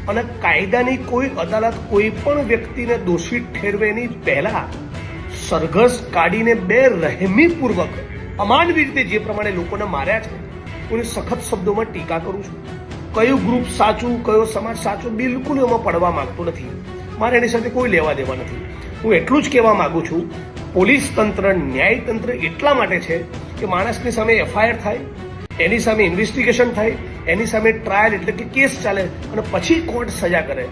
અને કાયદાની કોઈ અદાલત કોઈ પણ વ્યક્તિને દોષિત ઠેરવે એની પહેલા સરઘસ કાઢીને બેરહેમીપૂર્વક અમાનવી રીતે જે પ્રમાણે લોકોને માર્યા છે હું સખત શબ્દોમાં ટીકા કરું છું. કયું ગ્રુપ સાચું, કયો સમાજ સાચો, બિલકુલ એમાં પડવા માંગતો નથી. મારે એની સાથે કોઈ લેવા દેવા નથી. હું એટલું જ કહેવા માંગુ છું, પોલીસ તંત્ર, ન્યાયતંત્ર એટલા માટે છે કે માણસની સામે એફઆઈઆર થાય, એની સામે ઇન્વેસ્ટિગેશન થાય, એની સામે ટ્રાયલ એટલે કે કેસ ચાલે અને પછી કોર્ટ સજા કરે.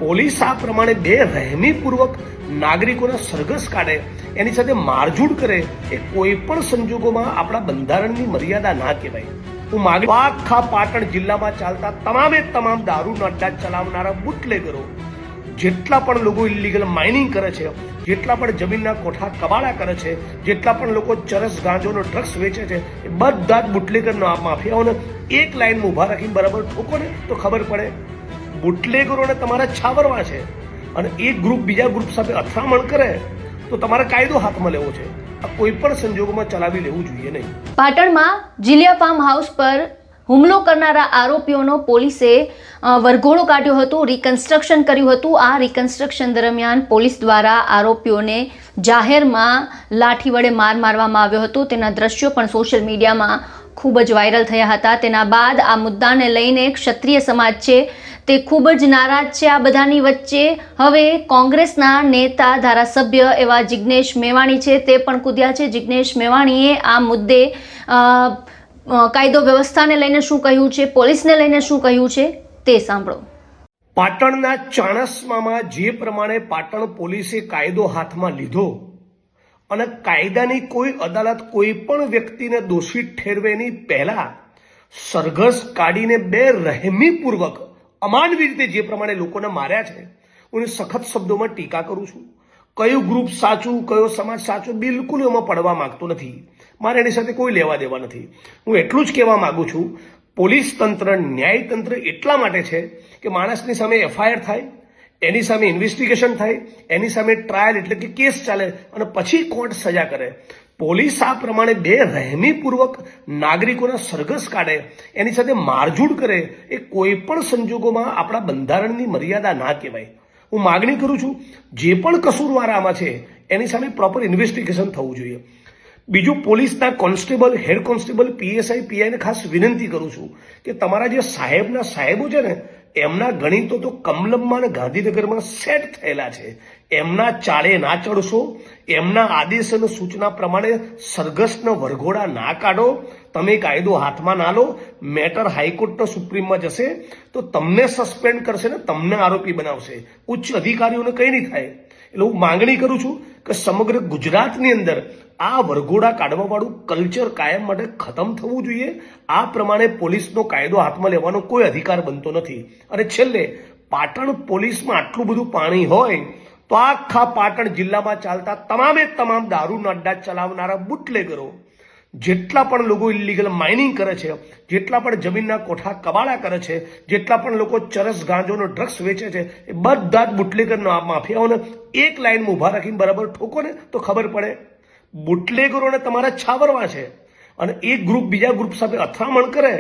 પોલીસ આ પ્રમાણે બેરહેમીપૂર્વક નાગરિકોના સરઘસ કાઢે, એની સાથે મારઝૂડ કરે, એ કોઈ પણ સંજોગોમાં આપણા બંધારણની મર્યાદા ના કહેવાય. હું માગણી આખા પાટણ જિલ્લામાં ચાલતા તમામે તમામ દારૂના અડ્ડા ચલાવનારા બુટલેગરો, જેટલા પણ લોકો ઇલીગલ માઇનિંગ કરે છે, જેટલા પણ જમીનના કોઠા કબાડા કરે છે, જેટલા પણ લોકો ચરસ ગાંજોનો ડ્રગ્સ વેચે છે, એ બધા જ બુટલેગરના માફિયાઓને એક લાઈનમાં ઊભા રાખીને બરાબર ઠોકો ને તો ખબર પડે. બુટલેગરોને તમારે છાવરવા છે અને એક ગ્રુપ બીજા ગ્રુપ સાથે અથડામણ કરે તો તમારે કાયદો હાથમાં લેવો છે. આ કોઈ પણ સંજોગોમાં ચલાવી લેવું જોઈએ નહીં. પાટણમાં જીલિયા ફાર્મ હાઉસ પર હુમલો કરનારા આરોપીઓનો પોલીસે વરઘોડો કાઢ્યો હતો, રિકન્સ્ટ્રક્શન કર્યું હતું. આ રિકન્સ્ટ્રક્શન દરમિયાન પોલીસ દ્વારા આરોપીઓને જાહેરમાં લાઠી વડે મારવામાં આવ્યો હતો. તેના દ્રશ્યો પણ સોશિયલ મીડિયામાં ખૂબ જ વાયરલ થયા હતા. તેના બાદ આ મુદ્દાને લઈને ક્ષત્રિય સમાજ છે તે ખૂબ જ નારાજ છે. આ બધાની વચ્ચે હવે કોંગ્રેસના નેતા ધારાસભ્ય એવા જિગ્નેશ મેવાણી છે તે પણ કૂદ્યા છે. જિગ્નેશ મેવાણીએ આ મુદ્દે કાયદો વ્યવસ્થાને લઈને શું કહ્યું છે, પોલીસને લઈને શું કહ્યું છે તે સાંભળો. પાટણના ચાણસ્મામાં જે પ્રમાણે પાટણ પોલીસે કાયદો હાથમાં લીધો અને કાયદાની કોઈ અદાલત કોઈ પણ વ્યક્તિને દોષિત ઠેરવે એની પહેલા સરઘસ કાઢીને બેરહેમીપૂર્વક અમાનવી રીતે જે પ્રમાણે લોકોને માર્યા છે હું સખત શબ્દોમાં ટીકા કરું છું. કયું ગ્રુપ સાચું, કયો સમાજ સાચો, બિલકુલ એમાં પડવા માંગતો નથી. મારે એની સાથે કોઈ લેવા દેવા નથી. હું એટલું જ કહેવા માંગુ છું, પોલીસ તંત્ર, ન્યાયતંત્ર એટલા માટે છે કે માણસની સામે એફઆઈઆર થાય, એની સામે ઇન્વેસ્ટિગેશન થાય, એની સામે ટ્રાયલ એટલે કે કેસ ચાલે અને પછી કોર્ટ સજા કરે. પોલીસ આ પ્રમાણે બેરહેમીપૂર્વક નાગરિકોના સરઘસ કાઢે, એની સાથે મારઝૂડ કરે, એ કોઈ પણ સંજોગોમાં આપણા બંધારણની મર્યાદા ના કહેવાય. હું માગણી કરું છું, જે પણ કસૂરવાર આમાં છે એની સામે પ્રોપર ઇન્વેસ્ટિગેશન થવું જોઈએ. બીજું, પોલીસના કોન્સ્ટેબલ, હેડ કોન્સ્ટેબલ, પીએસઆઈ, પીઆઈને ખાસ વિનંતી કરું છું કે તમારા જે સાહેબો છે ને એમના ગણિતો તો કમલમમાં અને ગાંધીનગરમાં સેટ થયેલા છે. એમના ચાળે ના ચડશો, એમના આદેશ અને સૂચના પ્રમાણે સરઘસના વરઘોડા ના કાઢો. તમે કાયદો હાથમાં ના લો. મેટર હાઈકોર્ટના સુપ્રીમમાં જશે તો તમને સસ્પેન્ડ કરશે ને તમને આરોપી બનાવશે. ઉચ્ચ અધિકારીઓને કંઈ નહીં થાય. એટલે હું માંગણી કરું છું કે સમગ્ર ગુજરાતની અંદર આ વરઘોડા કાઢવાવાળું કલ્ચર કાયમ માટે ખતમ થવું જોઈએ. આ પ્રમાણે પોલીસનો કાયદો હાથમાં લેવાનો કોઈ અધિકાર બનતો નથી. અને છેલ્લે, પાટણ પોલીસમાં આટલું બધું પાણી હોય તો આખા પાટણ જિલ્લામાં ચાલતા તમામે તમામ દારૂના અડ્ડા ચલાવનારા બુટલેગરો, જેટલા પણ લોકો ઇલીગલ માઇનિંગ કરે છે, જેટલા પણ જમીનના કોઠા કબાડા કરે છે, જેટલા પણ લોકો ચરસ ગાંજોનો ડ્રગ્સ વેચે છે, એ બધા જ બુટલેગરના માફિયાઓને એક લાઈનમાં ઊભા રાખીને બરાબર ઠોકો ને તો ખબર પડે. બુટલેગરોને તમારે છાવરવા છે અને એક ગ્રુપ બીજા ગ્રુપ સાથે અથડામણ કરે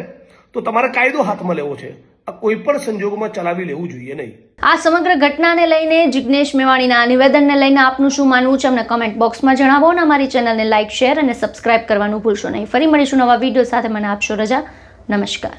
તો તમારે કાયદો હાથમાં લેવો છે. આ કોઈ પણ સંજોગોમાં ચલાવી લેવું જોઈએ નહીં. આ સમગ્ર ઘટનાને લઈને જિગ્નેશ મેવાણીના નિવેદનને લઈને આપનું શું માનવું છે અમને કમેન્ટ બોક્સમાં જણાવો અને અમારી ચેનલને લાઇક, શેર અને સબસ્ક્રાઇબ કરવાનું ભૂલશો નહીં. ફરી મળીશું નવા વિડીયો સાથે. મને આપશો રજા. નમસ્કાર.